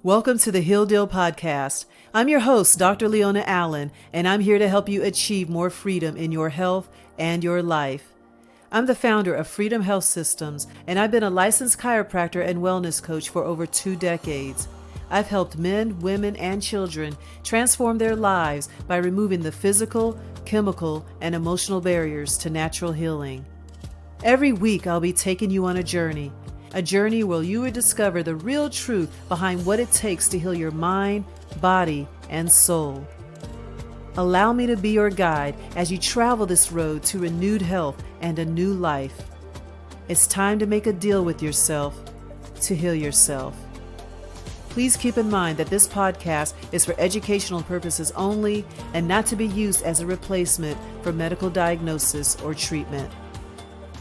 Welcome to the Heal Deal podcast. I'm your host, Dr. Leona Allen, and I'm here to help you achieve more freedom in your health and your life. I'm the founder of Freedom Health Systems, and I've been a licensed chiropractor and wellness coach for over 2 decades. I've helped men, women, and children transform their lives by removing the physical, chemical, and emotional barriers to natural healing. Every week, I'll be taking you on a journey where you will discover the real truth behind what it takes to heal your mind, body, and soul. Allow me to be your guide as you travel this road to renewed health and a new life. It's time to make a deal with yourself to heal yourself. Please keep in mind that this podcast is for educational purposes only and not to be used as a replacement for medical diagnosis or treatment.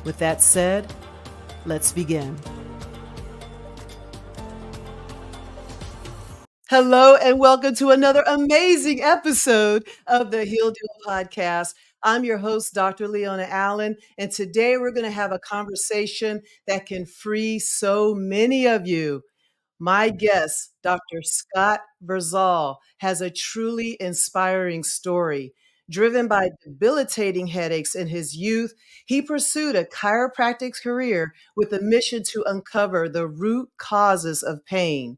With that said, let's begin. Hello and welcome to another amazing episode of the Heal Deal podcast. I'm your host, Dr. Leona Allen, and today we're going to have a conversation that can free so many of you. My guest, Dr. Scott Vrzal, has a truly inspiring story. Driven by debilitating headaches in his youth, he pursued a chiropractic career with a mission to uncover the root causes of pain.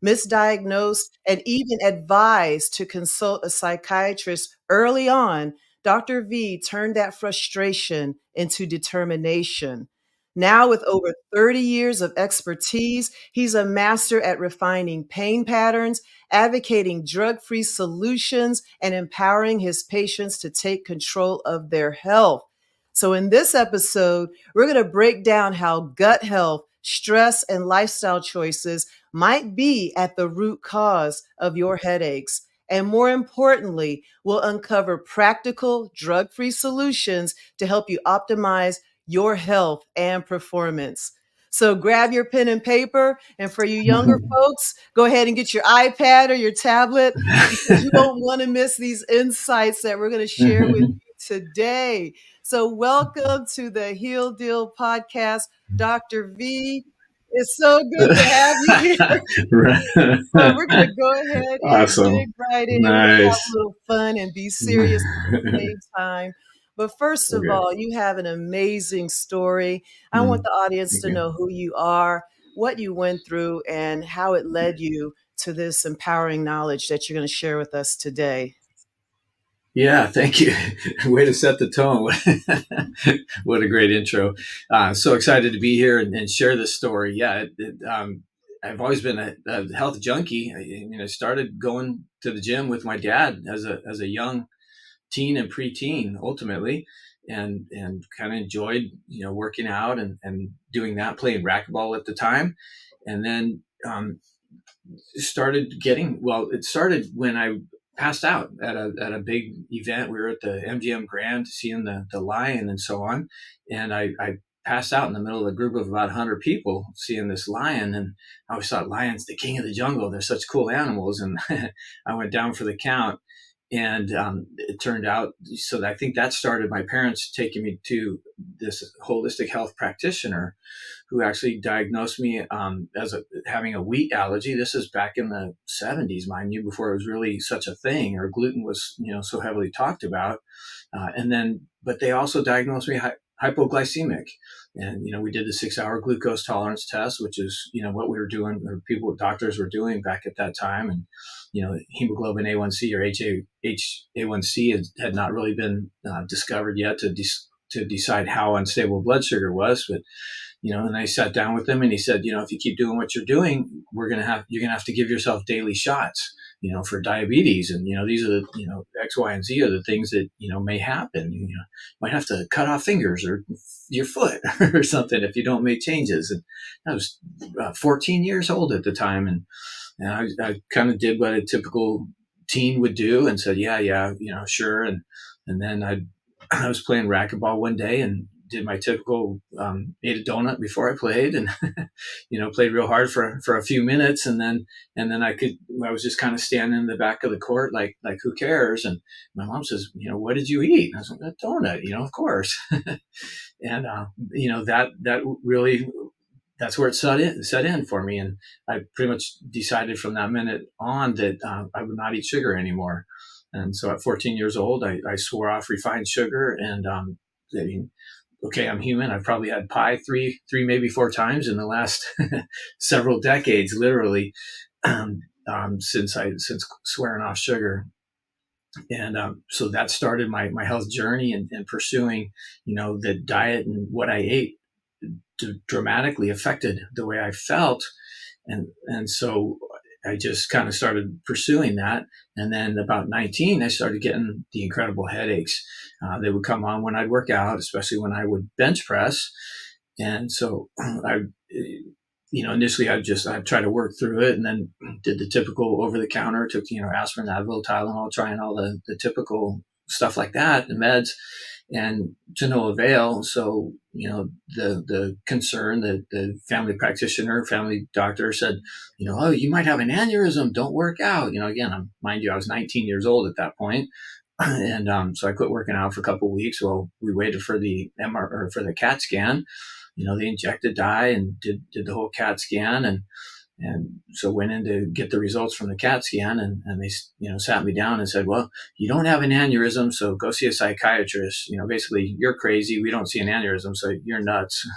Misdiagnosed and even advised to consult a psychiatrist early on, Dr. V turned that frustration into determination. Now, with over 30 years of expertise, he's a master at refining pain patterns, advocating drug free solutions, and empowering his patients to take control of their health. So, in this episode, we're going to break down how gut health, stress, and lifestyle choices might be at the root cause of your headaches. And more importantly, we'll uncover practical drug free solutions to help you optimize your health and performance. So grab your pen and paper. And for you younger folks, go ahead and get your iPad or your tablet because you don't want to miss these insights that we're going to share with you today. So welcome to the Heal Deal podcast, Dr. V. It's so good to have you here. So we're going to go ahead and Awesome. dig right in. We're going to have a Nice. little fun and be serious at the same time. But first of Okay. all, you have an amazing story. I want Mm, the audience to okay. know who you are, what you went through, and how it led you to this empowering knowledge that you're going to share with us today. Yeah, thank you. Way to set the tone. What a great intro. So excited to be here and share this story. Yeah, I've always been a health junkie. I started going to the gym with my dad as a young teen and preteen, ultimately, and kind of enjoyed working out and doing that, playing racquetball at the time, and then started getting well. It started when I passed out at a big event. We were at the MGM Grand seeing the lion and so on, and I passed out in the middle of a group of about 100 people seeing this lion, and I always thought lions the king of the jungle. They're such cool animals, and I went down for the count. And it turned out, so I think that started my parents taking me to this holistic health practitioner who actually diagnosed me having a wheat allergy. This is back in the 70s, mind you, before it was really such a thing, or gluten was so heavily talked about. But they also diagnosed me hypoglycemic, and we did the 6-hour glucose tolerance test, which is what we were doing, or doctors were doing back at that time, and hemoglobin A1C or HA1C had not really been discovered yet to decide how unstable blood sugar was, but and I sat down with him and he said, if you keep doing what you're doing, you're going to have to give yourself daily shots, for diabetes. And, these are the, X, Y, and Z are the things that, may happen. You might have to cut off fingers or your foot or something if you don't make changes. And I was 14 years old at the time. And I kind of did what a typical teen would do and said, yeah, sure. And then I was playing racquetball one day and did my typical ate a donut before I played, and played real hard for a few minutes, and then I was just kind of standing in the back of the court like who cares? And my mom says, what did you eat? And I was like, a donut, of course. And that really that's where it set in for me. And I pretty much decided from that minute on that I would not eat sugar anymore. And so at 14 years old, I swore off refined sugar. And I mean, okay, I'm human. I've probably had pie maybe four times in the last several decades, literally, since swearing off sugar. And so that started my health journey, and pursuing, the diet and what I ate dramatically affected the way I felt. And so I just kind of started pursuing that. And then about 19, I started getting the incredible headaches. They would come on when I'd work out, especially when I would bench press. And so initially I'd try to work through it, and then did the typical over the counter, took, aspirin, Advil, Tylenol, trying all the typical stuff like that, the meds, and to no avail. So, the concern that the family practitioner, family doctor said, oh, you might have an aneurysm. Don't work out. Again, mind you, I was 19 years old at that point. And so I quit working out for a couple of weeks. Well, we waited for the MR or for the CAT scan. They injected dye and did the whole CAT scan, and so went in to get the results from the CAT scan, and they sat me down and said, well, you don't have an aneurysm, so go see a psychiatrist. Basically, you're crazy. We don't see an aneurysm, so you're nuts.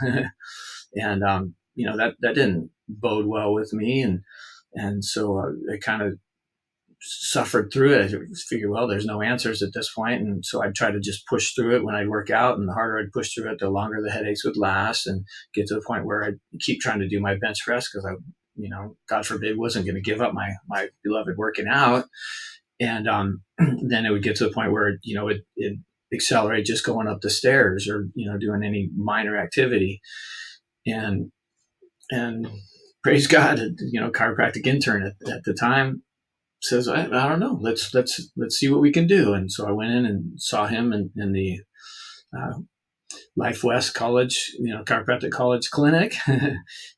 And that didn't bode well with me, and so I kind of suffered through it. I figured, well, there's no answers at this point. And so I'd try to just push through it when I'd work out. And the harder I'd push through it, the longer the headaches would last, and get to the point where I'd keep trying to do my bench press because I, God forbid, wasn't going to give up my beloved working out. And then it would get to the point where, it accelerate just going up the stairs or, doing any minor activity. And praise God, chiropractic intern at the time says, I don't know, let's see what we can do. And so I went in and saw him in the Life West College, chiropractic college clinic,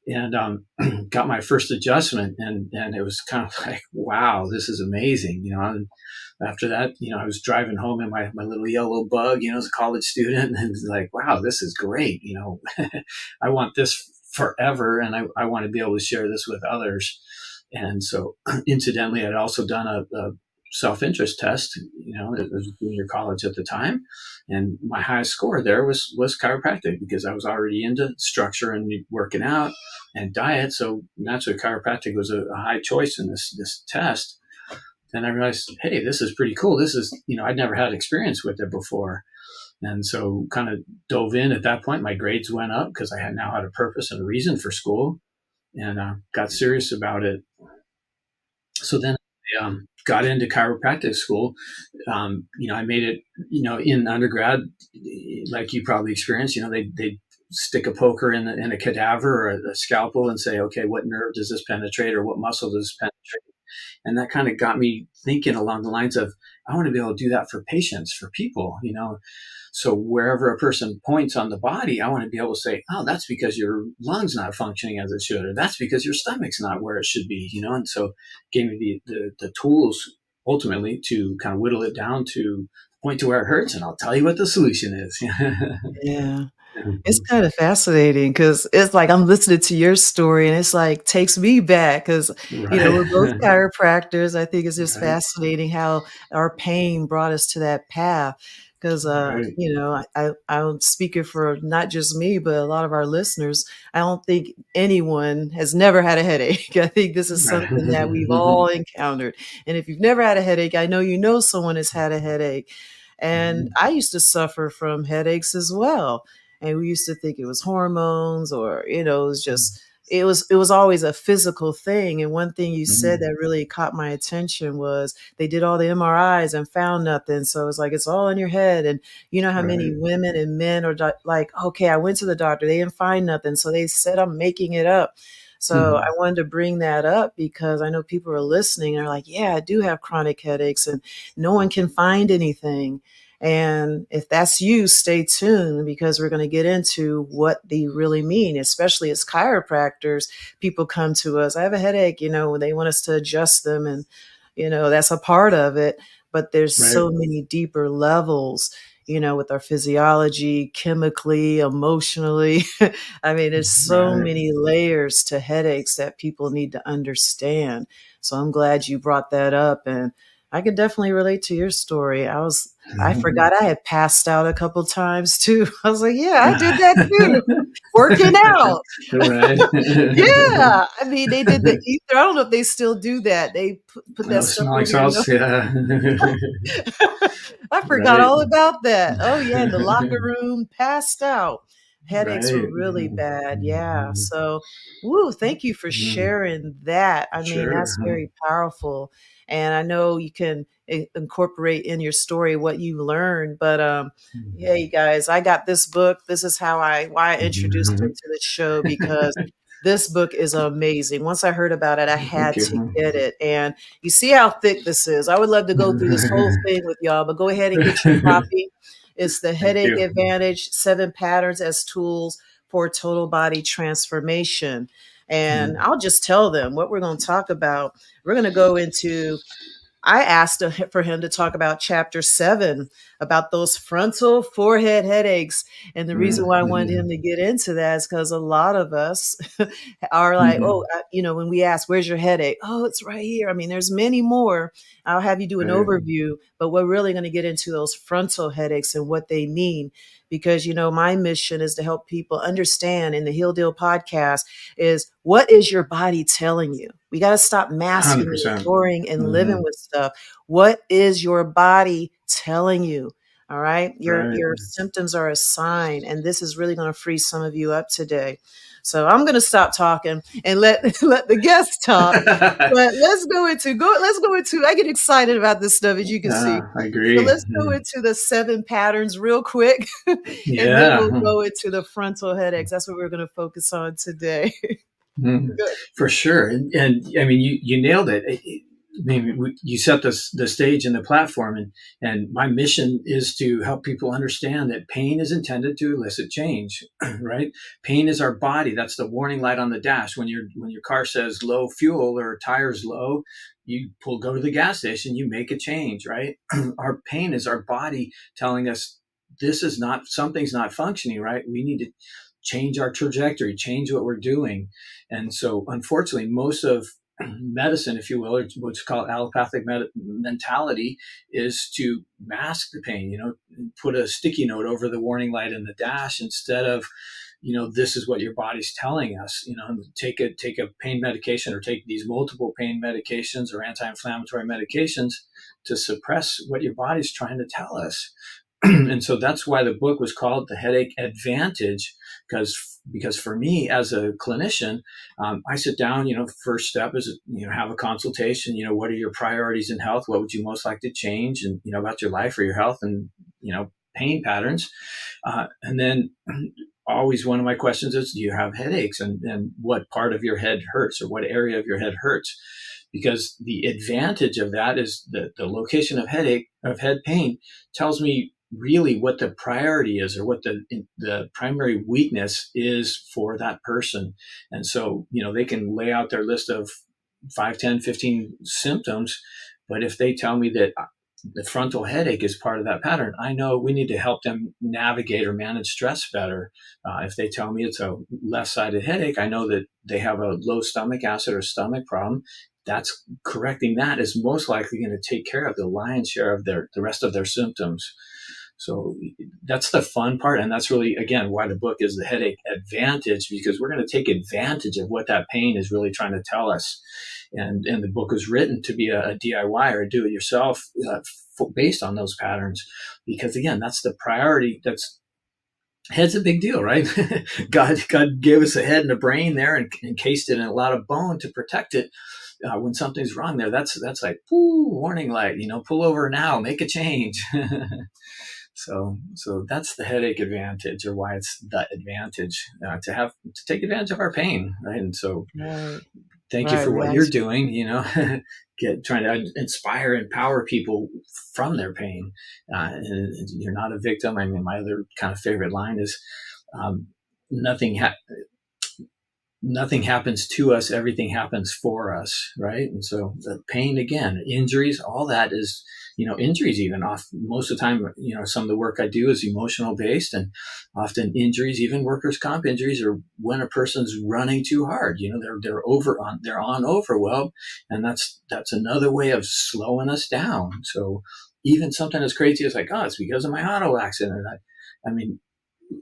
and got my first adjustment, and it was kind of like, wow, this is amazing. And after that, I was driving home in my little yellow bug, as a college student, and it's like, wow, this is great. I want this forever, and I want to be able to share this with others. And so, incidentally, I'd also done a self-interest test, it was junior college at the time. And my highest score there was chiropractic, because I was already into structure and working out and diet. So naturally, chiropractic was a high choice in this test. Then I realized, hey, this is pretty cool. This is, I'd never had experience with it before. And so kind of dove in at that point. My grades went up because I had now had a purpose and a reason for school, and got serious about it. So then I got into chiropractic school. I made it, in undergrad, like you probably experienced, they stick a poker in a cadaver or a scalpel and say, okay, what nerve does this penetrate, or what muscle does this penetrate? And that kind of got me thinking along the lines of, I want to be able to do that for patients, for people, So wherever a person points on the body, I want to be able to say, oh, that's because your lung's not functioning as it should, or that's because your stomach's not where it should be, And so gave me the tools ultimately to kind of whittle it down to point to where it hurts, and I'll tell you what the solution is. Yeah. It's kind of fascinating because it's like I'm listening to your story, and it's like takes me back because, we're both Right. chiropractors. I think it's just Right. fascinating how our pain brought us to that path. Because, Right. I'm speaking for not just me, but a lot of our listeners. I don't think anyone has never had a headache. I think this is Right. something that we've all encountered. And if you've never had a headache, I know someone has had a headache. And Mhm. I used to suffer from headaches as well, and we used to think it was hormones, or it was just it was always a physical thing. And one thing you said Mhm. that really caught my attention was they did all the MRIs and found nothing. So it's like it's all in your head. And you know how many Right. women and men are like, okay, I went to the doctor, they didn't find nothing, so they said I'm making it up. So I Mhm. wanted to bring that up because I know people are listening and are like, yeah, I do have chronic headaches and no one can find anything. And if that's you, stay tuned because we're going to get into what they really mean, especially as chiropractors. People come to us, I have a headache, when they want us to adjust them. And, that's a part of it. But there's Right. so many deeper levels. with our physiology, chemically, emotionally. I mean, there's so Right. many layers to headaches that people need to understand. So I'm glad you brought that up. And I can definitely relate to your story. I forgot I had passed out a couple times too. I was like, yeah, I did that too. Working out. Right. Yeah. I mean, they did the ether. I don't know if they still do that. They put that Oh, stuff smelling on your nose. salts. Yeah. I forgot Right. all about that. Oh yeah, in the locker room, passed out. Headaches were Right. really bad. Yeah. So, woo, thank you for Mm, sharing that. I mean, sure. that's very powerful. And I know you can incorporate in your story what you learned, but yeah, you guys, I got this book. This is why I introduced it to the show because this book is amazing. Once I heard about it, I Thank had to you. get it. And you see how thick this is. I would love to go through this whole thing with y'all, but go ahead and get your copy. It's The Thank Headache you. Advantage: 7 Patterns as Tools for Total Body Transformation. And Mm, I'll just tell them what we're going to talk about. We're going to go into I asked for him to talk about chapter 7 about those frontal forehead headaches. And the reason why I wanted him mm, to get into that is because a lot of us are like, oh, mm. when we ask, where's your headache? Oh, it's right here. I mean, there's many more. I'll have you do an Right. overview, but we're really going to get into those frontal headaches and what they mean. Because, my mission is to help people understand in the Heal Deal podcast is what is your body telling you? We got to stop masking and 100%. ignoring and living Hmm. with stuff. What is your body telling you? All right. Right. Your symptoms are a sign, and this is really going to free some of you up today. So I'm going to stop talking and let let the guests talk. But let's go into I get excited about this stuff, as you can see. I So agree. let's go into the 7 patterns real quick, and then Yeah. we'll go into the frontal headaches. That's what we're going to focus on today. Mm, Good. for sure. And I mean, you nailed it. I mean, you set the stage and the platform, and my mission is to help people understand that pain is intended to elicit change, right? Pain is our body. That's the warning light on the dash. When your car says low fuel or tires low, you go to the gas station, you make a change, right? Our pain is our body telling us this is not, something's not functioning right. We need to change our trajectory, change what we're doing. And so, unfortunately, most of medicine, if you will, or what's called allopathic mentality, is to mask the pain. Put a sticky note over the warning light in the dash instead of, this is what your body's telling us. Take a pain medication or take these multiple pain medications or anti-inflammatory medications to suppress what your body's trying to tell us. And so that's why the book was called The Headache Advantage, because for me as a clinician, I sit down. First step is have a consultation. What are your priorities in health? What would you most like to change? And about your life or your health and pain patterns. And then always one of my questions is, do you have headaches, and what part of your head hurts or what area of your head hurts? Because the advantage of that is the location of head pain tells me really what the priority is or what the primary weakness is for that person. And so, they can lay out their list of 5, 10, 15 symptoms. But if they tell me that the frontal headache is part of that pattern, I know we need to help them navigate or manage stress better. If they tell me it's a left-sided headache, I know that they have a low stomach acid or stomach problem. That's correcting that is most likely going to take care of the lion's share of the rest of their symptoms. So that's the fun part. And that's really, again, why the book is The Headache Advantage, because we're going to take advantage of what that pain is really trying to tell us. And the book was written to be a DIY or a do-it-yourself based on those patterns, because again, that's the priority. Head's a big deal, right? God gave us a head and a brain there and encased it in a lot of bone to protect it. When something's wrong there, that's like, warning light, pull over now, make a change. So that's the headache advantage, or why it's the advantage, to take advantage of our pain, right? And so, Right. thank you Right. for what you're doing. Trying to inspire, empower people from their pain. And you're not a victim. I mean, my other kind of favorite line is, um, nothing. nothing happens to us, everything happens for us, right? And so the pain, again, injuries, all that is, injuries, even off most of the time, some of the work I do is emotional based, and often injuries, even workers' comp injuries, are when a person's running too hard. They're on overwhelm, and that's another way of slowing us down. So even something as crazy as like, oh, it's because of my auto accident. I mean,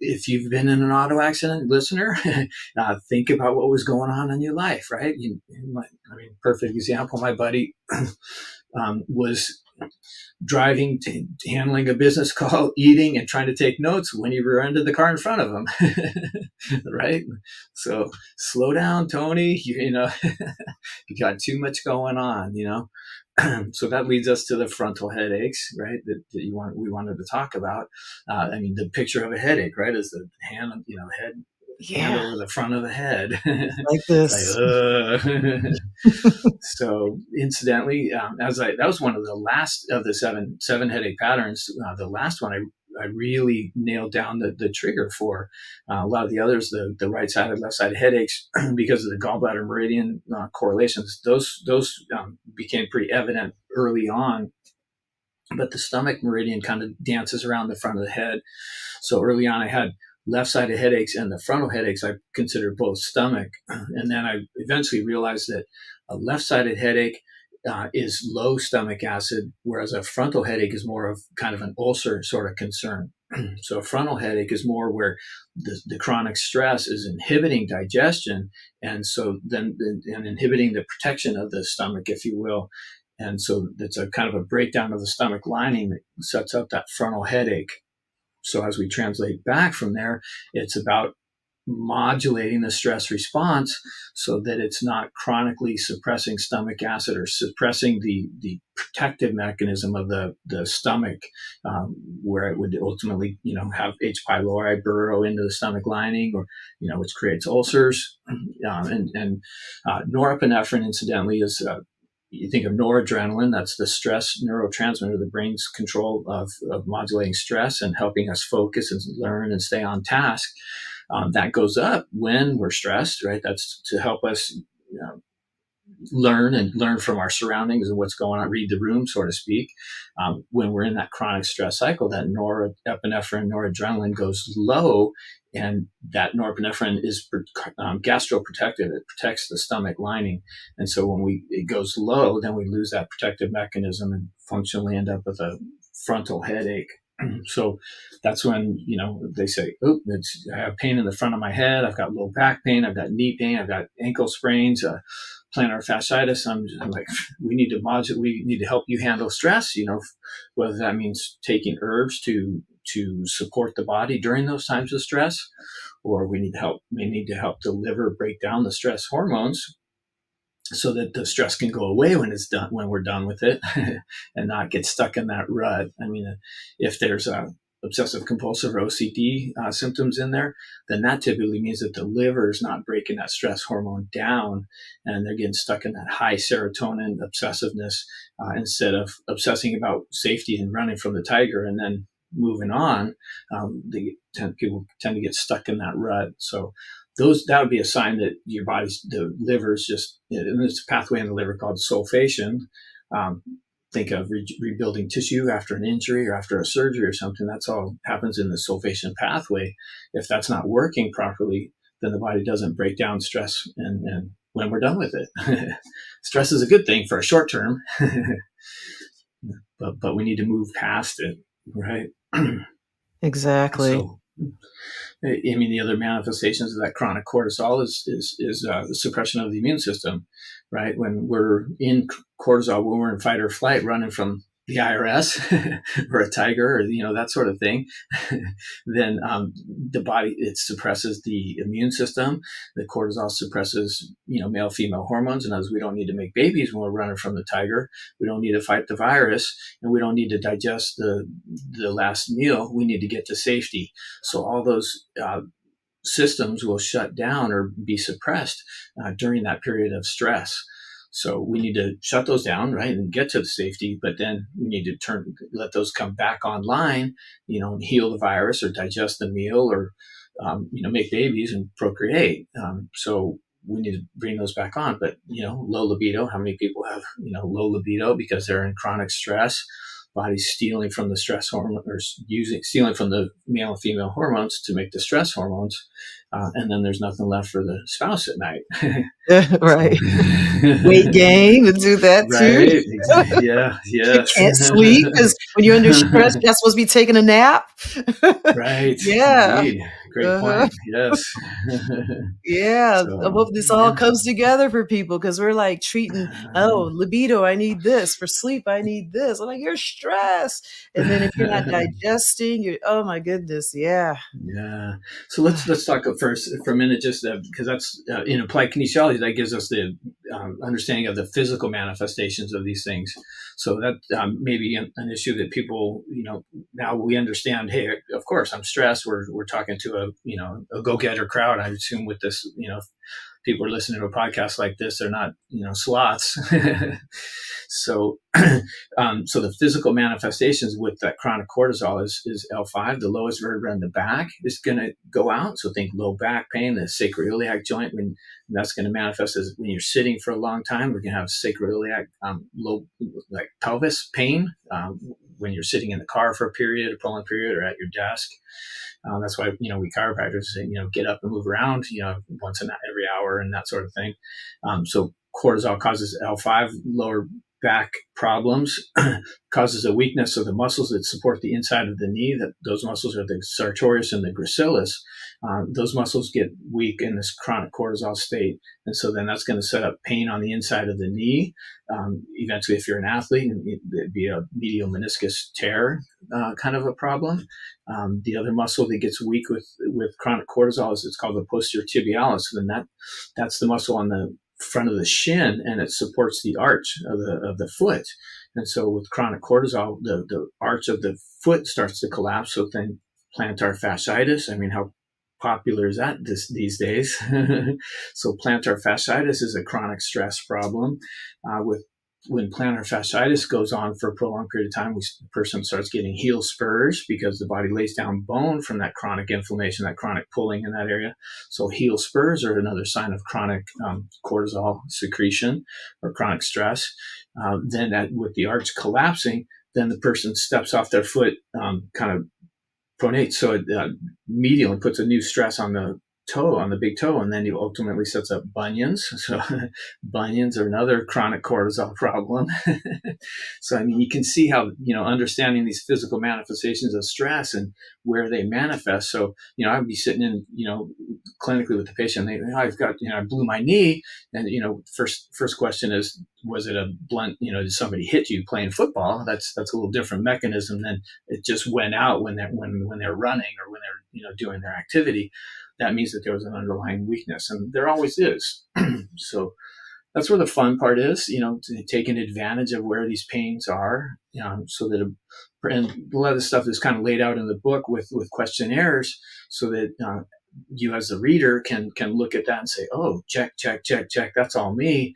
if you've been in an auto accident, listener, think about what was going on in your life, right? Perfect example. My buddy was driving, handling a business call, eating, and trying to take notes when you rear ended the car in front of him, right? So slow down, Tony. You got too much going on, So that leads us to the frontal headaches, right? That we wanted to talk about. The picture of a headache, right, is the hand, hand Yeah, over the front of the head. like It's like, this. So incidentally, that was one of the last of the seven headache patterns. The last one I really nailed down the trigger for. A lot of the others, the right sided, left sided headaches, because of the gallbladder meridian correlations, those became pretty evident early on. But the stomach meridian kind of dances around the front of the head. So early on, I had left-sided headaches, and the frontal headaches I considered both stomach. And then I eventually realized that a left-sided headache is low stomach acid, whereas a frontal headache is more of kind of an ulcer sort of concern. So a frontal headache is more where the chronic stress is inhibiting digestion, and so then and inhibiting the protection of the stomach, if you will. And so it's a kind of a breakdown of the stomach lining that sets up that frontal headache. So as we translate back from there, it's about modulating the stress response so that it's not chronically suppressing stomach acid or suppressing the protective mechanism of the stomach, where it would ultimately, have H. pylori burrow into the stomach lining, or, which creates ulcers. Norepinephrine, incidentally, is you think of noradrenaline, that's the stress neurotransmitter, the brain's control of modulating stress and helping us focus and learn and stay on task. That goes up when we're stressed, right? That's to help us learn from our surroundings and what's going on, read the room, so to speak. When we're in that chronic stress cycle, that norepinephrine, noradrenaline goes low, and that norepinephrine is gastroprotective. It protects the stomach lining, and so when it goes low, then we lose that protective mechanism and functionally end up with a frontal headache. So that's when, they say, oh, I have pain in the front of my head. I've got low back pain. I've got knee pain. I've got ankle sprains, plantar fasciitis. I'm like, we need to modulate. We need to help you handle stress. Whether that means taking herbs to support the body during those times of stress, or we need to help the liver break down the stress hormones so that the stress can go away when we're done with it, and not get stuck in that rut. If there's obsessive compulsive or OCD symptoms in there, then that typically means that the liver is not breaking that stress hormone down, and they're getting stuck in that high serotonin obsessiveness, instead of obsessing about safety and running from the tiger and then moving on. People tend to get stuck in that rut. So that would be a sign that the liver's just, and there's a pathway in the liver called sulfation. Think of rebuilding tissue after an injury or after a surgery or something. That's all happens in the sulfation pathway. If that's not working properly, then the body doesn't break down stress, and when we're done with it. Stress is a good thing for a short term, but we need to move past it, right? Exactly. So, the other manifestations of that chronic cortisol is the suppression of the immune system, right? When we're in cortisol, when we're in fight or flight, running from the IRS or a tiger, or that sort of thing, then the body, it suppresses the immune system. The cortisol suppresses male female hormones, and as we don't need to make babies when we're running from the tiger, we don't need to fight the virus, and we don't need to digest the last meal. We need to get to safety. So all those systems will shut down or be suppressed during that period of stress. So we need to shut those down, right, and get to the safety. But then we need to let those come back online, and heal the virus or digest the meal, or make babies and procreate. So we need to bring those back on. But low libido. How many people have low libido because they're in chronic stress? Body's stealing from the stress hormone, or stealing from the male and female hormones to make the stress hormones, and then there's nothing left for the spouse at night. So, Right. Weight gain and do that too. right? Yeah. You Yes. can't sleep because when you're under stress, you're not supposed to be taking a nap. Right. Yeah. Indeed. Great Uh-huh. point. Yes. Yeah. I So hope this all yeah. comes together for people because we're like treating, oh, libido, I need this. For sleep, I need this. I'm like, you're stressed. And then if you're not digesting, you're, oh my goodness. Yeah. Yeah. So let's talk first for a minute, just because that's in applied kinesiology that gives us the understanding of the physical manifestations of these things. So that may be an issue that people, now we understand. Hey, of course I'm stressed. We're talking to a go getter crowd. I assume with this, people are listening to a podcast like this, they're not, sloths. So, so the physical manifestations with that chronic cortisol is L5, the lowest vertebra in the back is going to go out. So think low back pain, the sacroiliac joint, when that's going to manifest as when you're sitting for a long time. We're going to have sacroiliac low, like pelvis pain when you're sitting in the car for a period, a prolonged period, or at your desk. That's why, we chiropractors say, get up and move around, once every hour and that sort of thing. So cortisol causes L5, lower back problems, causes a weakness of the muscles that support the inside of the knee. That those muscles are the sartorius and the gracilis. Those muscles get weak in this chronic cortisol state. And so then that's going to set up pain on the inside of the knee. Eventually, if you're an athlete, it'd be a medial meniscus tear kind of a problem. The other muscle that gets weak with chronic cortisol is it's called the posterior tibialis. And that's the muscle on the front of the shin, and it supports the arch of the foot. And so with chronic cortisol, the arch of the foot starts to collapse. So then plantar fasciitis. I mean, how popular is that these days? So plantar fasciitis is a chronic stress problem. When plantar fasciitis goes on for a prolonged period of time, the person starts getting heel spurs because the body lays down bone from that chronic inflammation, that chronic pulling in that area. So heel spurs are another sign of chronic cortisol secretion or chronic stress. Then with the arch collapsing, then the person steps off their foot, kind of pronates. So it medially puts a new stress on the toe, on the big toe, and then you ultimately sets up bunions. So bunions are another chronic cortisol problem. So I mean, you can see how understanding these physical manifestations of stress and where they manifest. So I'd be sitting in clinically with the patient. I've got I blew my knee, and first question is, was it a blunt? Did somebody hit you playing football? That's a little different mechanism than it just went out when they're running or when they're doing their activity. That means that there was an underlying weakness, and there always is. So that's where the fun part is, taking advantage of where these pains are, so that, and a lot of the stuff is kind of laid out in the book with questionnaires, so that you as the reader can look at that and say, oh, check, that's all me.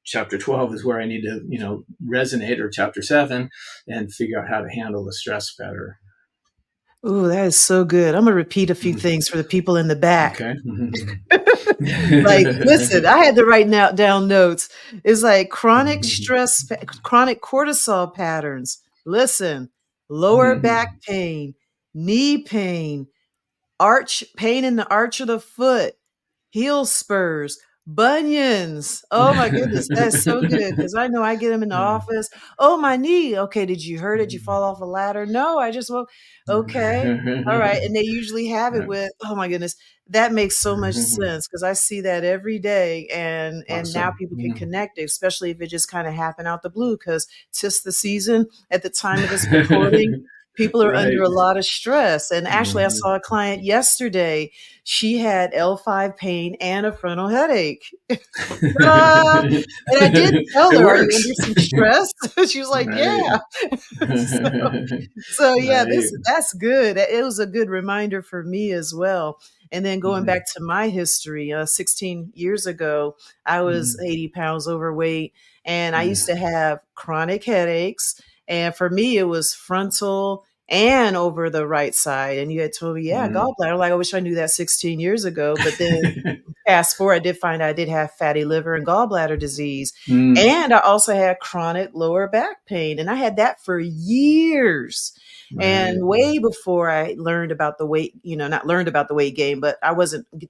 Chapter 12 is where I need to, resonate, or chapter 7, and figure out how to handle the stress better. Ooh, that is so good. I'm gonna repeat a few things for the people in the back. Okay. Like, listen, I had to write down notes. It's like chronic stress, chronic cortisol patterns. Listen, lower back pain, knee pain, pain in the arch of the foot, heel spurs, bunions. Oh my goodness, that's so good because I know I get them in the office. Oh, my knee. Okay, did you hurt it? Did you fall off a ladder? No, I just woke. Okay, all right. And they usually have it with, oh my goodness, that makes so much sense because I see that every day, and now Awesome. people can connect it, especially if it just kind of happened out the blue because 'tis the season at the time of this recording. People are under Right. a lot of stress. And actually, I Mhm. saw a client yesterday. She had L5 pain and a frontal headache. And I did tell It her, "Are you works. under some stress?" She was like, Right. "Yeah." So so yeah, Right. that's good. It was a good reminder for me as well. And then going Mhm. back to my history, 16 years ago, I was Mhm. 80 pounds overweight, and I used Mhm. to have chronic headaches. And for me, it was frontal and over the right side. And you had told me, yeah, Mhm. gallbladder. I'm like, I wish I knew that 16 years ago. But then fast forward, I did find I did have fatty liver and gallbladder disease. Mm, And I also had chronic lower back pain. And I had that for years. right. And way before I learned about the weight, not learned about the weight gain, but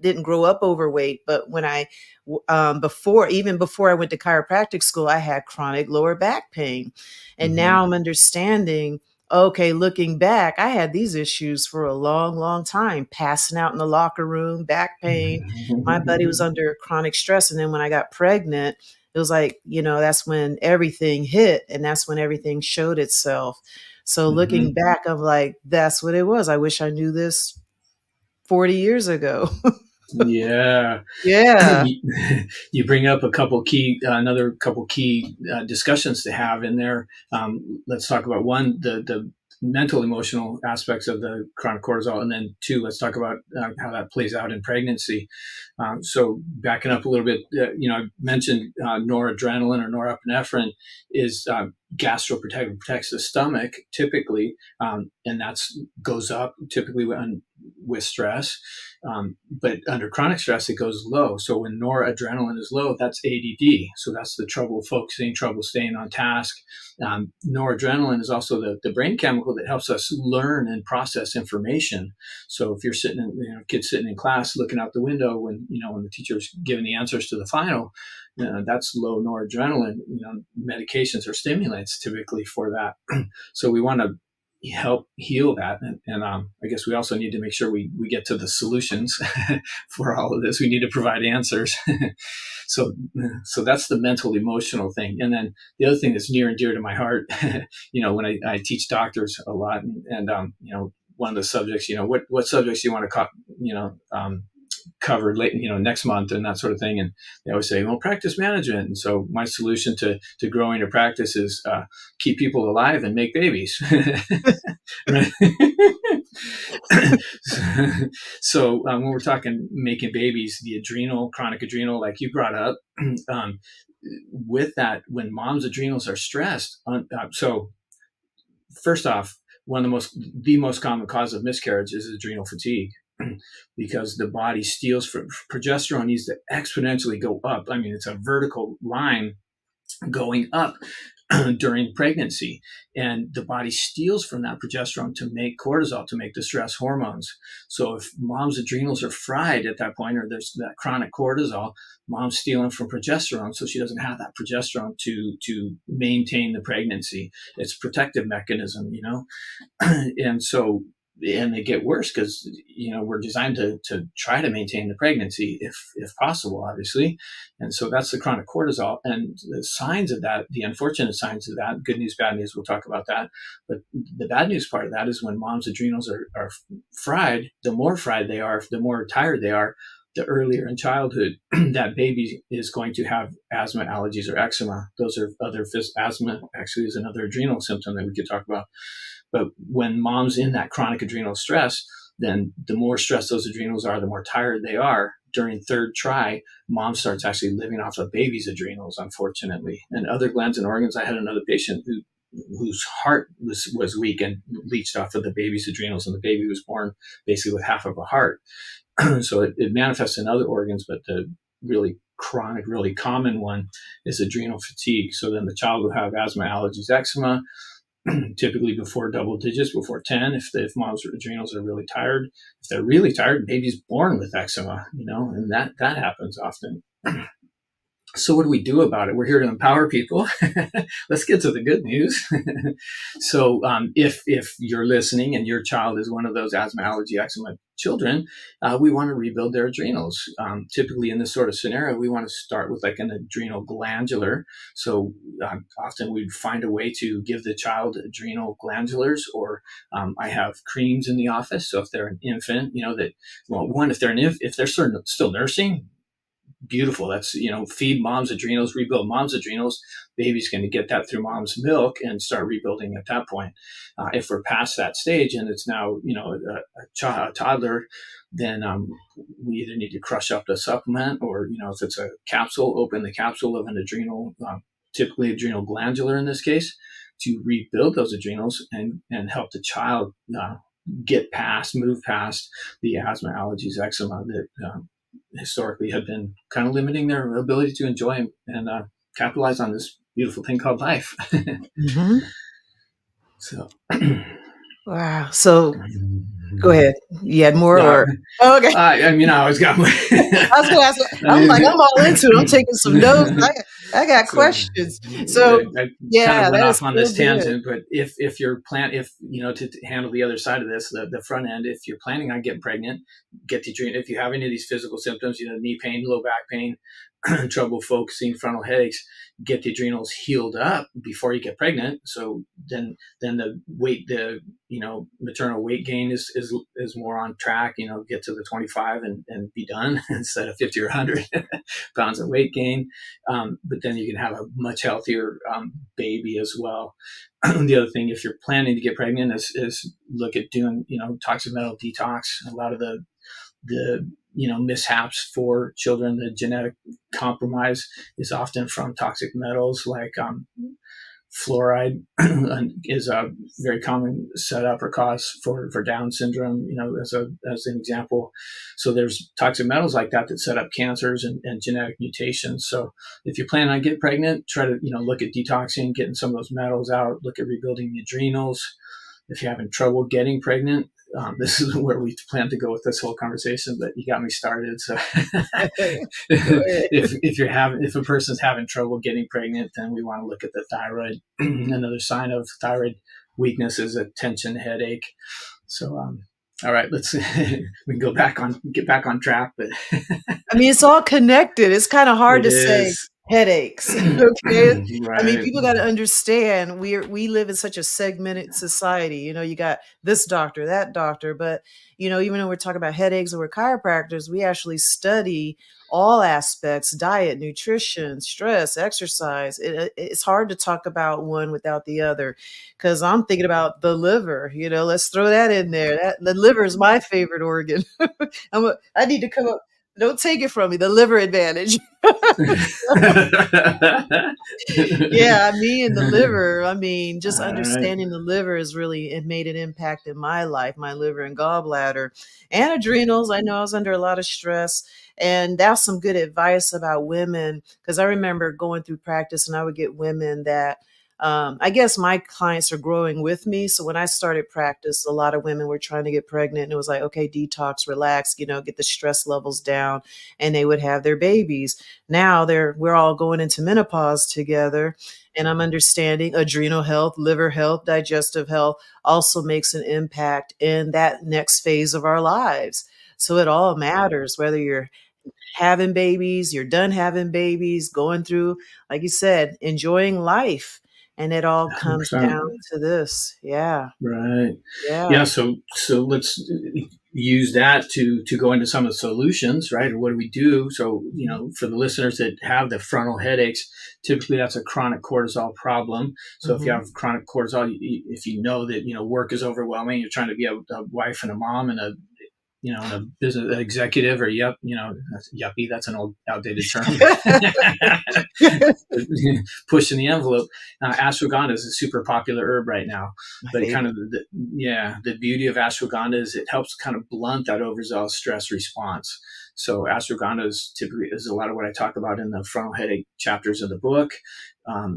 didn't grow up overweight. But when even before I went to chiropractic school, I had chronic lower back pain. And Hmm. now I'm understanding, okay, looking back, I had these issues for a long, long time, passing out in the locker room, back pain. My buddy was under chronic stress. And then when I got pregnant, it was like, that's when everything hit and that's when everything showed itself. So looking Hmm. back, I'm like, that's what it was. I wish I knew this 40 years ago. Yeah. Yeah. you, you bring up another couple key discussions to have in there. Let's talk about one, the mental emotional aspects of the chronic cortisol, and then two, let's talk about how that plays out in pregnancy. So backing up a little bit, I mentioned noradrenaline or norepinephrine is gastroprotective, protects the stomach typically, and that's goes up typically with stress. But under chronic stress, it goes low. So when noradrenaline is low, that's ADD. So that's the trouble focusing, trouble staying on task. Noradrenaline is also the brain chemical that helps us learn and process information. So if you're kids sitting in class looking out the window when the teacher's giving the answers to the final, that's low noradrenaline. Medications or stimulants typically for that. So we want to help heal that, and I guess we also need to make sure we get to the solutions for all of this. We need to provide answers. so so that's the mental emotional thing. And then the other thing that's near and dear to my heart, when I teach doctors a lot, and one of the subjects, what subjects do you want to covered late, next month and that sort of thing. And they always say, well, practice management. And so my solution to growing a practice is keep people alive and make babies. Right. When we're talking making babies, the chronic adrenal, like you brought up, um, with that, when mom's adrenals are stressed, so first off, the most common cause of miscarriage is adrenal fatigue, because the body steals from progesterone needs to exponentially go up. I mean, it's a vertical line going up during pregnancy, and the body steals from that progesterone to make cortisol, to make the stress hormones. So if mom's adrenals are fried at that point, or there's that chronic cortisol, mom's stealing from progesterone, so she doesn't have that progesterone to maintain the pregnancy. It's a protective mechanism, and so, and they get worse because we're designed to try to maintain the pregnancy if possible, obviously. And so that's the chronic cortisol, and the signs of that, the unfortunate signs of that, good news, bad news, we'll talk about that. But the bad news part of that is when mom's adrenals are fried, the more fried they are, the more tired they are, the earlier in childhood that baby is going to have asthma, allergies, or eczema. Those are asthma actually is another adrenal symptom that we could talk about. But when mom's in that chronic adrenal stress, then the more stressed those adrenals are, the more tired they are. During third try, mom starts actually living off of baby's adrenals, unfortunately, and other glands and organs. I had another patient whose heart was weak and leached off of the baby's adrenals, and the baby was born basically with half of a heart. So it manifests in other organs, but the really chronic, really common one is adrenal fatigue. So then the child will have asthma, allergies, eczema, typically before double digits, before 10, if mom's adrenals are really tired. If they're really tired, baby's born with eczema, and that happens often. So what do we do about it? We're here to empower people. Let's get to the good news. So if you're listening and your child is one of those asthma, allergy, eczema children, we want to rebuild their adrenals. Typically in this sort of scenario, we want to start with like an adrenal glandular. So often we'd find a way to give the child adrenal glandulars, or I have creams in the office. So if they're an infant, if they're still nursing, beautiful. That's, feed mom's adrenals, rebuild mom's adrenals. Baby's going to get that through mom's milk and start rebuilding at that point. If we're past that stage and it's now, a toddler, then we either need to crush up the supplement, or, if it's a capsule, open the capsule of an adrenal, typically adrenal glandular in this case, to rebuild those adrenals and help the child move past the asthma, allergies, eczema that historically have been kind of limiting their ability to enjoy and capitalize on this beautiful thing called life. Mhm. So, Wow. So go ahead. You had more no, or oh, okay. I mean, I always got my. I was gonna ask I I'm like, mean, I'm all into it. I'm taking some notes. I got so questions. So I kind of yeah, went that is off on so this good. tangent, but if you're if to handle the other side of this, the front end, if you're planning on getting pregnant, get the adrenal. If you have any of these physical symptoms, knee pain, low back pain, trouble focusing, frontal headaches, get the adrenals healed up before you get pregnant. So then the maternal weight gain is more on track. Get to the 25 and be done instead of 50 or 100 pounds of weight gain. But then you can have a much healthier baby as well. The other thing, if you're planning to get pregnant, is look at doing toxic metal detox. A lot of the mishaps for children, the genetic compromise is often from toxic metals like fluoride is a very common setup or cause for Down syndrome, as an example. So there's toxic metals like that set up cancers and genetic mutations. So if you plan on getting pregnant, try to look at detoxing, getting some of those metals out. Look at rebuilding the adrenals. If you're having trouble getting pregnant, this is where we plan to go with this whole conversation, but you got me started. So Go ahead. if a person's having trouble getting pregnant, then we want to look at the thyroid. Another sign of thyroid weakness is a tension headache. So, all right, let's we can get back on track, but I mean, it's all connected. It's kind of hard it to say is headaches. Okay. I mean, right. people got to understand we live in such a segmented society. You got this doctor, that doctor, but even though we're talking about headaches and we're chiropractors, we actually study all aspects: diet, nutrition, stress, exercise. It's hard to talk about one without the other, because I'm thinking about the liver. Let's throw that in there. The liver is my favorite organ. I need to come up. Don't take it from me. The liver advantage. Yeah, me and the liver. I mean, just All right. understanding the liver has really it made an impact in my life, my liver and gallbladder and adrenals. I know I was under a lot of stress. And that's some good advice about women because I remember going through practice and I would get women that I guess my clients are growing with me. So when I started practice, a lot of women were trying to get pregnant and it was like, okay, detox, relax, get the stress levels down, and they would have their babies. Now we're all going into menopause together, and I'm understanding adrenal health, liver health, digestive health also makes an impact in that next phase of our lives. So it all matters whether you're having babies, you're done having babies, going through, like you said, enjoying life. And it all comes 100%. down to this. Yeah. Right. Yeah. Yeah. So let's use that to go into some of the solutions, right? Or what do we do? So, Mhm. for the listeners that have the frontal headaches, typically that's a chronic cortisol problem. So if you Mhm. have chronic cortisol, if you know that, work is overwhelming, you're trying to be a wife and a mom and and a business executive or that's yuppie. That's an old outdated term, but pushing the envelope. Ashwagandha is a super popular herb right now, My but kind favorite. of the beauty of ashwagandha is it helps kind of blunt that overzealous stress response. So ashwagandha is a lot of what I talk about in the frontal headache chapters of the book.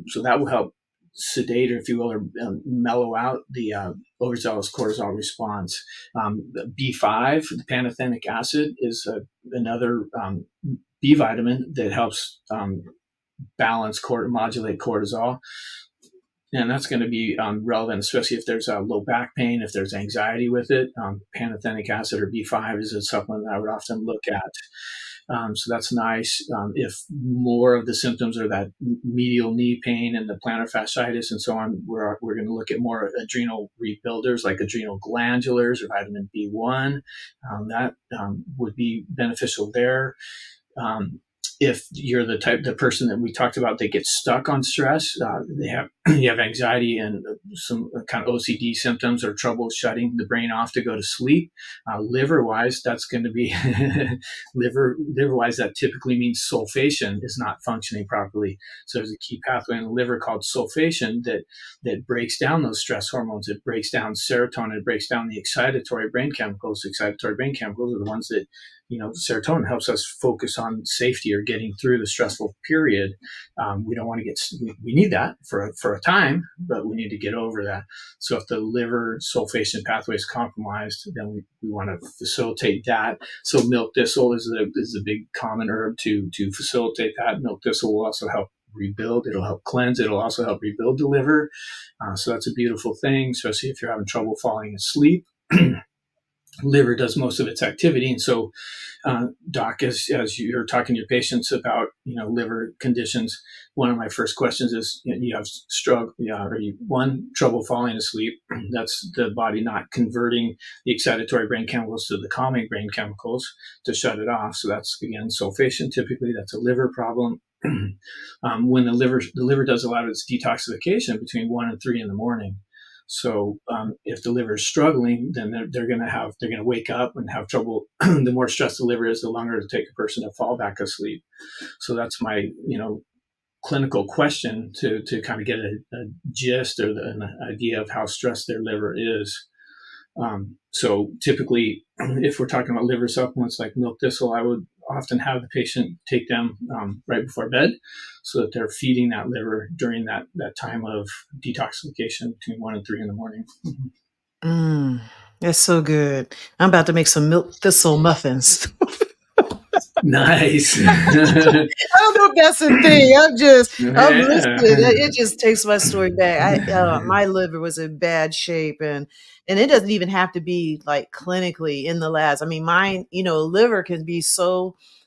So that will help sedate, or if you will, or mellow out the overzealous cortisol response. B5, the pantothenic acid, is another B vitamin that helps modulate cortisol. And that's going to be relevant, especially if there's low back pain, if there's anxiety with it. Pantothenic acid or B5 is a supplement that I would often look at. So that's nice. If more of the symptoms are that medial knee pain and the plantar fasciitis and so on, we're going to look at more adrenal rebuilders like adrenal glandulars or vitamin B1. That would be beneficial there. Um, if you're the person that we talked about, they get stuck on stress, they have you have anxiety and some kind of OCD symptoms or trouble shutting the brain off to go to sleep. Liver wise, that's going to be liver wise. That typically means sulfation is not functioning properly. So there's a key pathway in the liver called sulfation that breaks down those stress hormones. It breaks down serotonin. It breaks down the excitatory brain chemicals. Excitatory brain chemicals are the ones that, serotonin helps us focus on safety or getting through the stressful period. We don't want to we need that for a time, but we need to get over that. So if the liver sulfation pathway is compromised, then we want to facilitate that. So milk thistle is a big common herb to facilitate that. Milk thistle will also help rebuild. It'll help cleanse. It'll also help rebuild the liver. So that's a beautiful thing, especially if you're having trouble falling asleep. Liver does most of its activity. And so, doc, as you're talking to your patients about, liver conditions, one of my first questions is, you have struggle, or trouble falling asleep. That's the body not converting the excitatory brain chemicals to the calming brain chemicals to shut it off. So that's, again, sulfation. Typically that's a liver problem. When the liver does a lot of its detoxification between 1 and 3 in the morning. So if the liver is struggling, then they're going to wake up and have trouble. The more stressed the liver is, the longer it'll take a person to fall back asleep. So that's my, clinical question to kind of get a gist or an idea of how stressed their liver is. So typically, if we're talking about liver supplements like milk thistle, I would often have the patient take them right before bed so that they're feeding that liver during that time of detoxification between 1 and 3 in the morning. Mm, that's so good. I'm about to make some milk thistle muffins. Nice. I don't know if that's a thing. I'm listening. Yeah. It just takes my story back. My liver was in bad shape, and it doesn't even have to be like clinically in the labs. I mean, mine, liver can be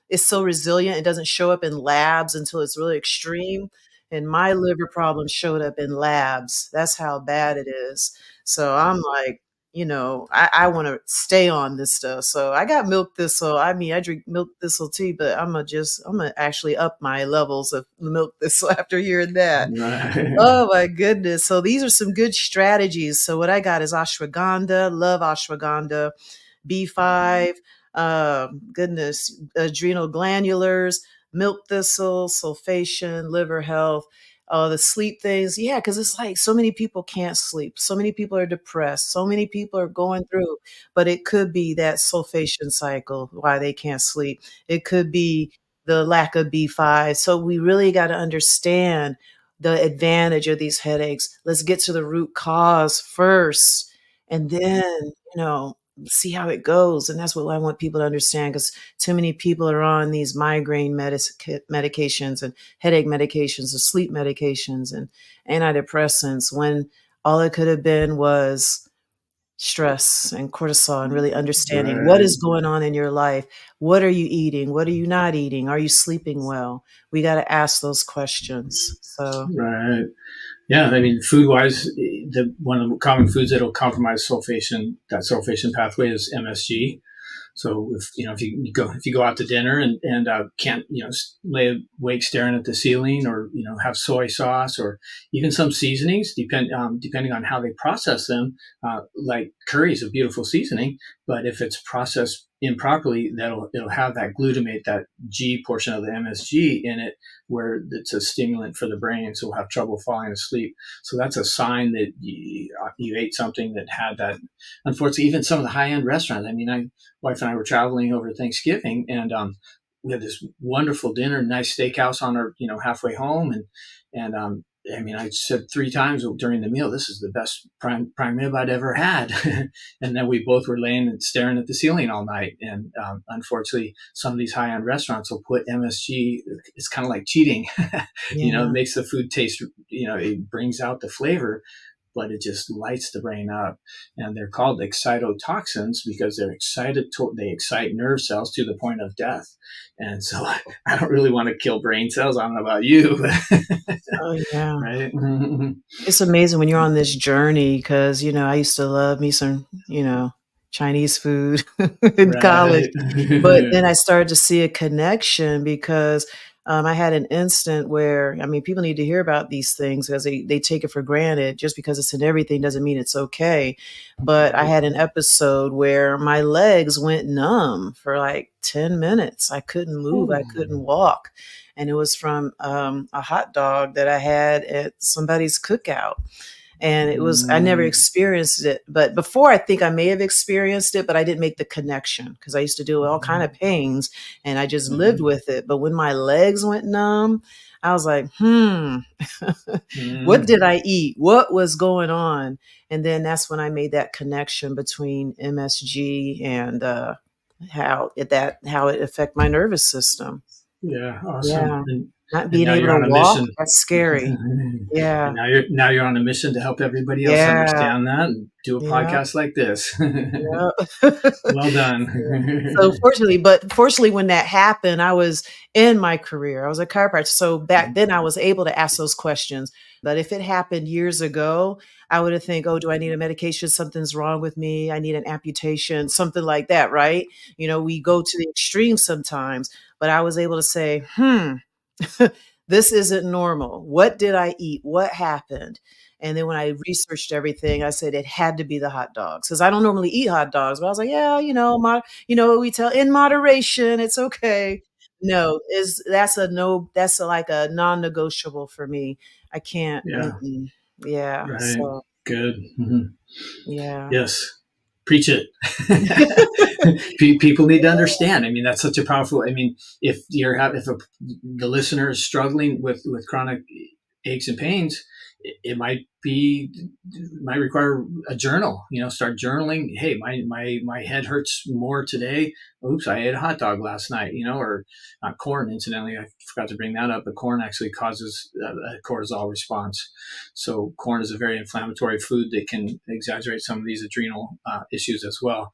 it's so resilient. It doesn't show up in labs until it's really extreme. And my liver problem showed up in labs. That's how bad it is. So I'm like, I want to stay on this stuff. So I got milk thistle. I mean, I drink milk thistle tea, but I'm gonna actually up my levels of milk thistle after hearing that. Right. Oh my goodness. So these are some good strategies. So what I got is ashwagandha, love ashwagandha, B5, goodness, adrenal glandulars, milk thistle, sulfation, liver health, the sleep things. Yeah, because it's like so many people can't sleep. So many people are depressed. So many people are going through, but it could be that sulfation cycle why they can't sleep. It could be the lack of B5. So we really got to understand the advantage of these headaches. Let's get to the root cause first. And then, see how it goes. And that's what I want people to understand because too many people are on these migraine medications and headache medications and sleep medications and antidepressants when all it could have been was stress and cortisol and really understanding what Right. is going on in your life. What are you eating? What are you not eating? Are you sleeping well? We got to ask those questions. So, Right. Yeah, I mean, food wise, one of the common foods that'll compromise that sulfation pathway is MSG. So if you go out to dinner and can't lay awake staring at the ceiling, or have soy sauce or even some seasonings, depending on how they process them, like curry is a beautiful seasoning, but if it's processed improperly, it'll have that glutamate, that G portion of the MSG in it, where it's a stimulant for the brain, so we'll have trouble falling asleep. So that's a sign that you ate something that had that. Unfortunately, even some of the high end restaurants. I mean, I wife and I were traveling over Thanksgiving, and we had this wonderful dinner, nice steakhouse on our halfway home, and I mean, I said 3 times during the meal, "This is the best prime rib I'd ever had," and then we both were laying and staring at the ceiling all night. And unfortunately, some of these high end restaurants will put MSG. It's kind of like cheating, it yeah. makes the food taste. It brings out the flavor, but it just lights the brain up. And they're called excitotoxins because they excite nerve cells to the point of death. And so I don't really want to kill brain cells. I don't know about you, Oh, yeah. right? It's amazing when you're on this journey because, I used to love me some, Chinese food in college. Right. But then I started to see a connection because I had an instant where, I mean, people need to hear about these things because they take it for granted. Just because it's in everything doesn't mean it's okay. But I Right. had an episode where my legs went numb for like 10 minutes. I couldn't move, I Oh. couldn't walk. And it was from a hot dog that I had at somebody's cookout. And it was, I never Mm, experienced it, but before, I think I may have experienced it, but I didn't make the connection because I used to deal with all kind of pains and I just lived mhm, with it. But when my legs went numb, I was like, what mm. did I eat? What was going on? And then that's when I made that connection between MSG and how it affect my nervous system. Yeah, awesome. Yeah, not And being now able you're to on a walk, mission. that's scary. And Yeah, now you're on a mission to help everybody else yeah, understand that and do a yeah, podcast like this. yeah. Well So done. fortunately, when that happened, I was in my career. I was a chiropractor. So back then I was able to ask those questions. But if it happened years ago, I would have think, oh, do I need a medication? Something's wrong with me. I need an amputation, something like that, right? We go to the extreme sometimes, but I was able to say, this isn't normal. What did I eat? What happened? And then when I researched everything, I said it had to be the hot dogs because I don't normally eat hot dogs. But I was like, yeah, what we tell in moderation, it's okay. No, is that's a no. That's like a non-negotiable for me. I can't. Yeah, Mm-mm. Yeah. right. So Good. Mhm. yeah. Yes. Preach it. People need to understand. I mean, that's such a powerful. I mean, if the listener is struggling with chronic aches and pains, it might require a journal. Start journaling. Hey, my head hurts more today. Oops, I ate a hot dog last night. Or corn. Incidentally, I forgot to bring that up. But corn actually causes a cortisol response. So corn is a very inflammatory food that can exaggerate some of these adrenal issues as well.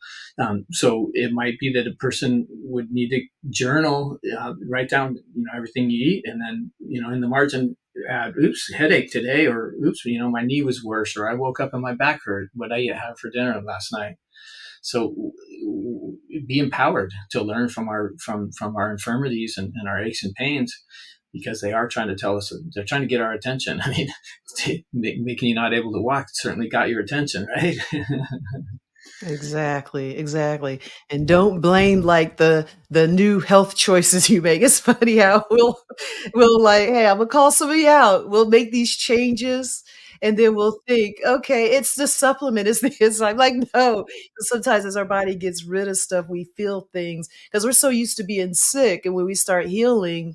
So it might be that a person would need to journal, write down everything you eat, and then in the margin add, oops, headache today, or oops, my knee was worse, or I woke up and my back hurt. What I had for dinner last night. So be empowered to learn from our infirmities and our aches and pains, because they are trying to tell us, they're trying to get our attention. I mean, making you not able to walk certainly got your attention, right? Exactly, exactly. And don't blame like the new health choices you make. It's funny how we'll like, hey, I'm gonna call somebody out. We'll make these changes and then we'll think, okay, it's the supplement. It's I'm like, no. Sometimes as our body gets rid of stuff, we feel things because we're so used to being sick. And when we start healing,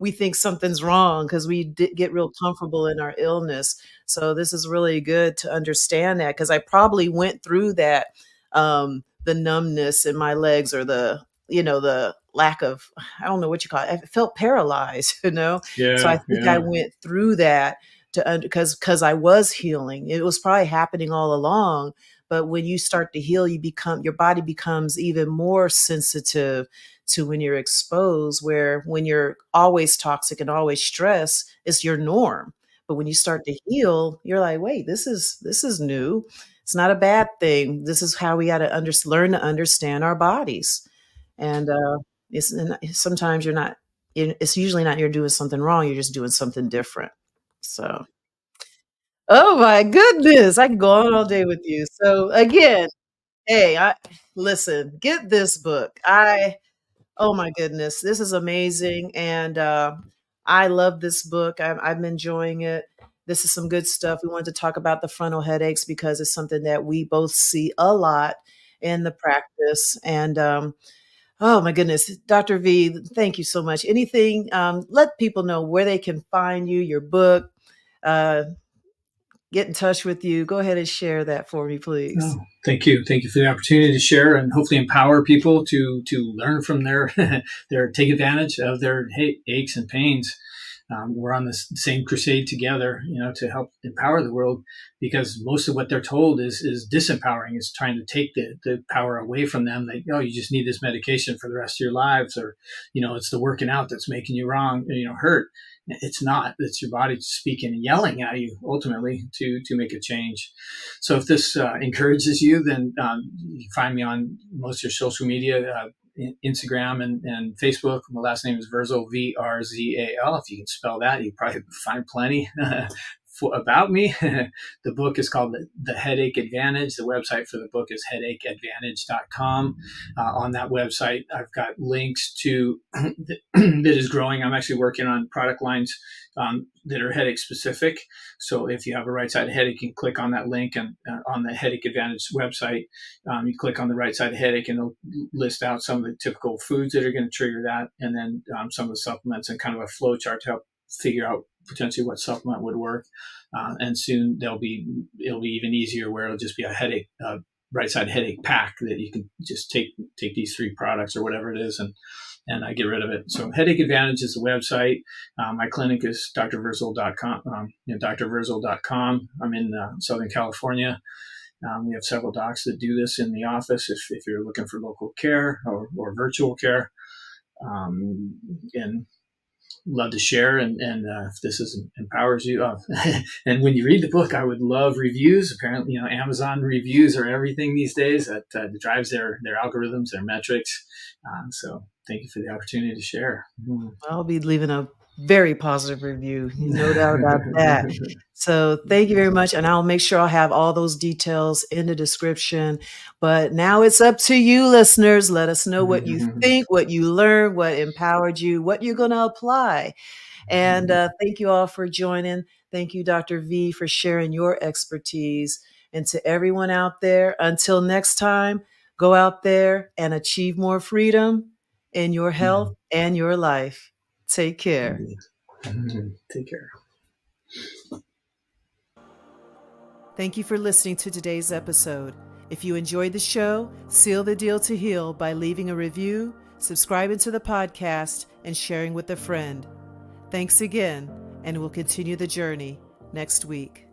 we think something's wrong because we get real comfortable in our illness. So this is really good to understand that because I probably went through that the numbness in my legs or the lack of, I don't know what you call it. I felt paralyzed, So I Yeah, think I yeah, went through that because I was healing. It was probably happening all along. But when you start to heal, your body becomes even more sensitive to when you're exposed, where when you're always toxic and always stressed, it's your norm. But when you start to heal, you're like, wait, this is new. It's not a bad thing. This is how we got to learn to understand our bodies. And sometimes you're not. It's usually not you're doing something wrong. You're just doing something different. So, oh my goodness, I can go on all day with you. So again, hey, I listen. Get this book. Oh my goodness, this is amazing, and I love this book. I'm enjoying it. This is some good stuff. We wanted to talk about the frontal headaches because it's something that we both see a lot in the practice. And oh my goodness, Dr. V, thank you so much. Anything? Let people know where they can find you, your book, uh, get in touch with you. Go ahead and share that for me, please. oh, thank you for the opportunity to share and hopefully empower people to learn from their take advantage of their aches and pains. We're on the same crusade together, to help empower the world, because most of what they're told is disempowering, is trying to take the power away from them. Like, oh, you just need this medication for the rest of your lives, or, it's the working out that's making you wrong, hurt. It's not. It's your body speaking and yelling at you ultimately to make a change. So if this encourages you, then you can find me on most of your social media. Instagram and Facebook. My last name is Vrzal, Vrzal. If you can spell that, you probably find plenty about me. The book is called The Headache Advantage. The website for the book is headacheadvantage.com. On that website, I've got links to that is growing. I'm actually working on product lines that are headache specific. So if you have a right side headache, you can click on that link, and on the Headache Advantage website, you click on the right side headache, and it'll list out some of the typical foods that are going to trigger that, and then some of the supplements, and kind of a flow chart to help figure out potentially what supplement would work. And soon it'll be even easier, where it'll just be a headache, right side headache pack that you can just take these 3 products or whatever it is, and I get rid of it. So Headache Advantage is the website. My clinic is drvrzal.com. drvrzal.com. I'm in Southern California. We have several docs that do this in the office if you're looking for local care or virtual care. And love to share, and if this empowers you, and when you read the book, I would love reviews. Apparently, Amazon reviews are everything these days. That drives their algorithms, their metrics. So thank you for the opportunity to share. I'll be leaving a very positive review, no doubt about that. So thank you very much. And I'll make sure I'll have all those details in the description. But now it's up to you, listeners. Let us know what you think, what you learned, what empowered you, what you're going to apply. And thank you all for joining. Thank you, Dr. V, for sharing your expertise. And to everyone out there, until next time, go out there and achieve more freedom in your health and your life. Take care. Take care. Thank you for listening to today's episode. If you enjoyed the show, seal the deal to heal by leaving a review, subscribing to the podcast, and sharing with a friend. Thanks again, and we'll continue the journey next week.